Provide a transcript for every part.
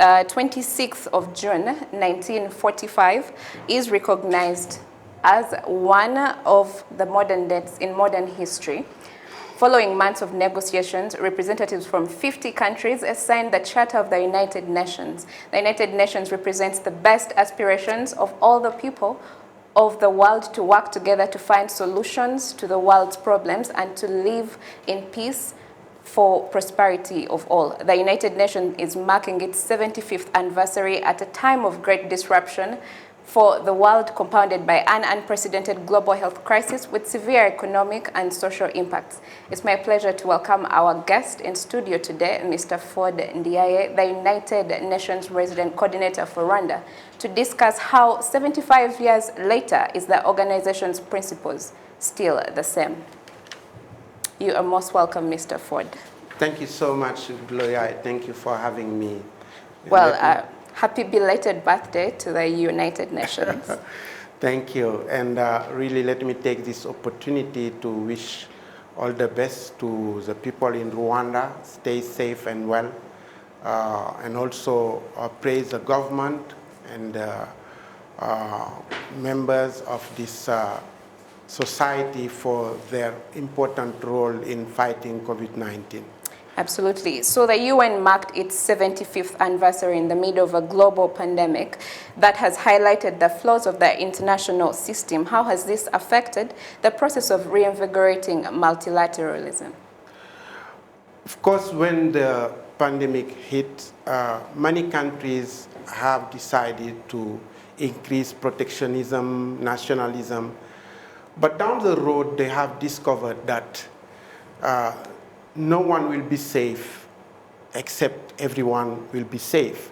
26th of June 1945 is recognized as one of the modern dates in modern history. Following months of negotiations, representatives from 50 countries signed the Charter of the United Nations. The United Nations represents the best aspirations of all the people of the world to work together to find solutions to the world's problems and to live in peace for prosperity of all. The United Nations is marking its 75th anniversary at a time of great disruption for the world, compounded by an unprecedented global health crisis with severe economic and social impacts. It's my pleasure to welcome our guest in studio today, Mr. Fode Ndiaye, the United Nations Resident Coordinator for Rwanda, to discuss how 75 years later is the organization's principles still the same. You are most welcome, Mr. Fode. Thank you so much, Gloria. Thank you for having me. Well, happy belated birthday to the United Nations. Thank you. And really, let me take this opportunity to wish all the best to the people in Rwanda. Stay safe and well. And also praise the government and members of this society for their important role in fighting COVID-19. Absolutely. So the UN marked its 75th anniversary in the middle of a global pandemic that has highlighted the flaws of the international system. How has this affected the process of reinvigorating multilateralism? Of course, when the pandemic hit, many countries have decided to increase protectionism, nationalism. But down the road, they have discovered that no one will be safe except everyone will be safe.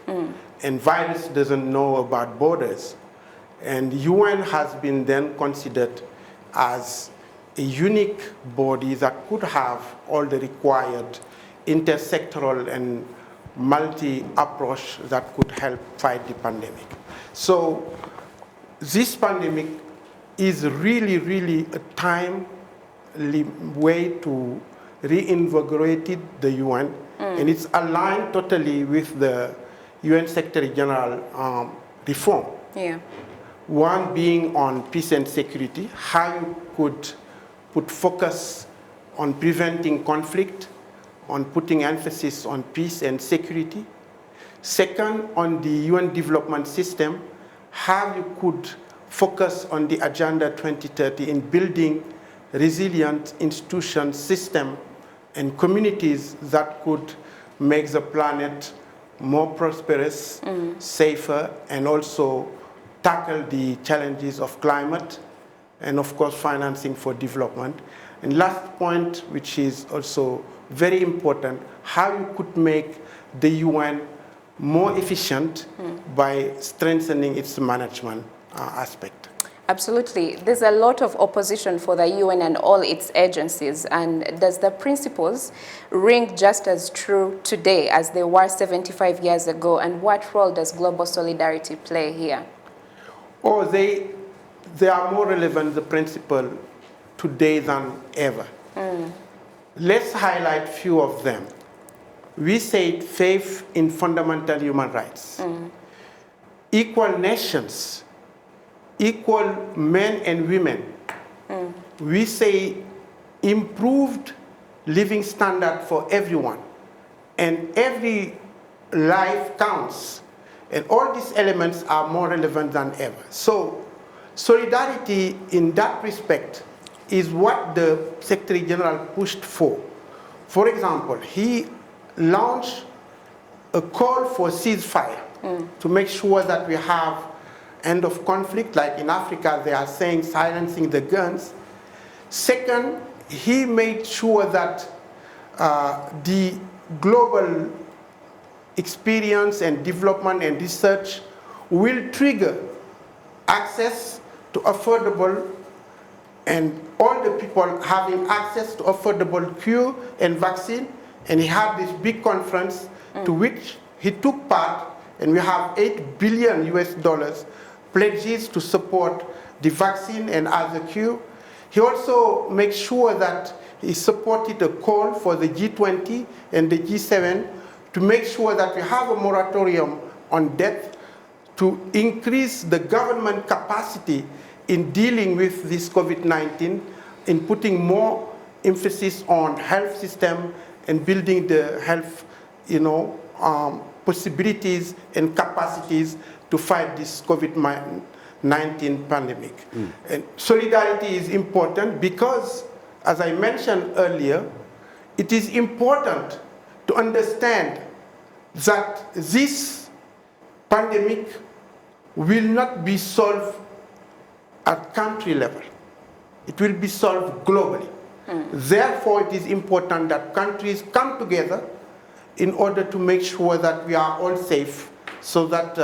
And virus doesn't know about borders. And UN has been then considered as a unique body that could have all the required intersectoral and multi-approach that could help fight the pandemic. So this pandemic is really a timely way to reinvigorated the UN, and it's aligned totally with the UN Secretary General reform. Yeah. One being on peace and security, how you could put focus on preventing conflict, on putting emphasis on peace and security. Second, on the UN development system, how you could focus on the Agenda 2030 in building resilient institution system and communities that could make the planet more prosperous, safer, and also tackle the challenges of climate, and of course financing for development. And last point, which is also very important, how you could make the UN more efficient by strengthening its management aspect. Absolutely. There's a lot of opposition for the UN and all its agencies. And does the principles ring just as true today as they were 75 years ago? And what role does global solidarity play here? Oh, they are more relevant, the principle, today than ever. Let's highlight a few of them. We said faith in fundamental human rights, equal nations, equal men and women. We say improved living standard for everyone, and every life counts. And all these elements are more relevant than ever. So solidarity in that respect is what the Secretary General pushed for. For example, he launched a call for ceasefire to make sure that we have end of conflict. Like in Africa, they are saying silencing the guns. Second, he made sure that the global experience and development and research will trigger access to affordable, and all the people having access to affordable cure and vaccine. And he had this big conference to which he took part, and we have $8 billion US pledges to support the vaccine and other cure. He also makes sure that he supported a call for the G20 and the G7 to to make sure that we have a moratorium on death, to increase the government capacity in dealing with this COVID-19, in putting more emphasis on health system and building the health, possibilities and capacities to fight this COVID-19 pandemic. And solidarity is important because, as I mentioned earlier, it is important to understand that this pandemic will not be solved at country level. It will be solved globally. Therefore, it is important that countries come together in order to make sure that we are all safe, so that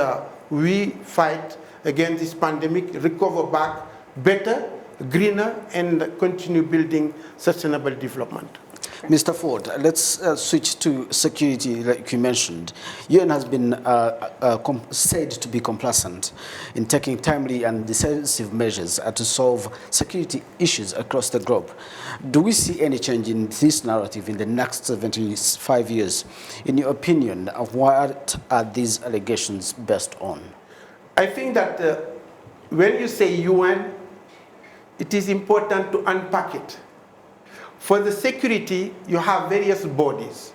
we fight against this pandemic, recover back better, greener, and continue building sustainable development. Mr. Fode, let's switch to security, like you mentioned. UN has been said to be complacent in taking timely and decisive measures to solve security issues across the globe. Do we see any change in this narrative in the next 75 years? In your opinion, what are these allegations based on? I think that when you say UN, it is important to unpack it. For the security, you have various bodies.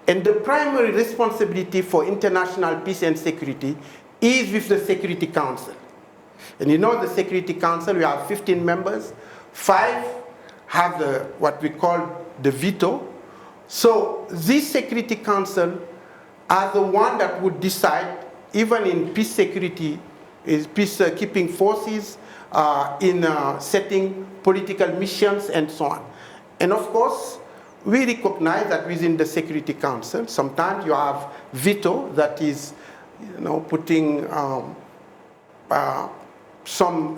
And the primary responsibility for international peace and security is with the Security Council. And you know the Security Council, we have 15 members. 5 have what we call the veto. So this Security Council are the one that would decide, even in peace security, peacekeeping forces, in setting political missions and so on. And of course, we recognize that within the Security Council, sometimes you have veto that is, putting some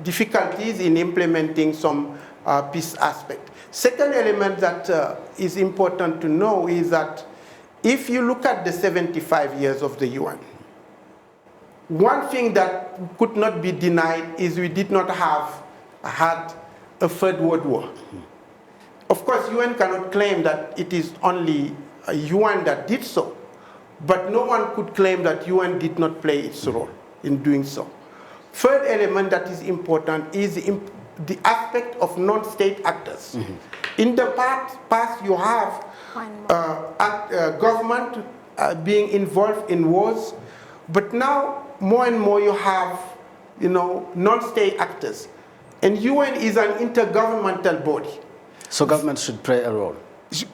difficulties in implementing some peace aspect. Second element that is important to know is that if you look at the 75 years of the UN, one thing that could not be denied is we did not have had a Third World War. Of course, UN cannot claim that it is only UN that did so, but no one could claim that UN did not play its role in doing so. Third element that is important is the aspect of non-state actors. In the past you have government being involved in wars, but now more and more you have non-state actors. And UN is an intergovernmental body. So government should play a role.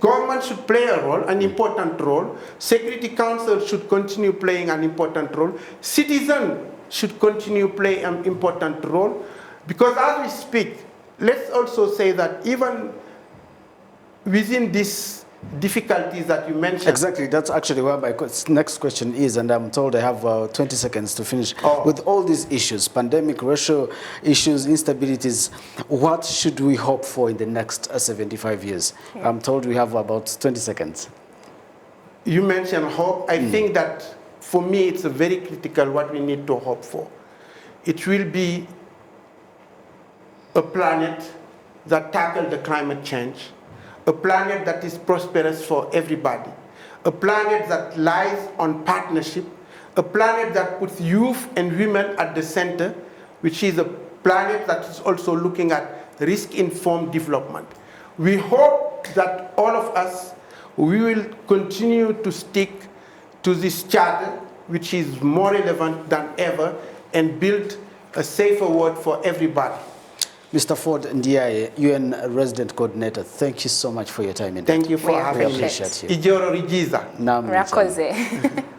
Government should play a role, an important role. Security Council should continue playing an important role. Citizens should continue playing an important role. Because as we speak, let's also say that even within these difficulties that you mentioned. Exactly, that's actually where my next question is, and I'm told I have 20 seconds to finish. With all these issues, pandemic, racial issues, instabilities, what should we hope for in the next 75 years? I'm told we have about 20 seconds. You mentioned hope. I think that for me it's very critical what we need to hope for. It will be a planet that tackles the climate change, a planet that is prosperous for everybody, a planet that lies on partnership, a planet that puts youth and women at the center, which is a planet that is also looking at risk-informed development. We hope that all of us, we will continue to stick to this charter, which is more relevant than ever, and build a safer world for everybody. Mr. Fode Ndiaye, UN Resident Coordinator, thank you so much for your time. Thank you for having me. We appreciate you. Ijoro Rigiza. Rakoze.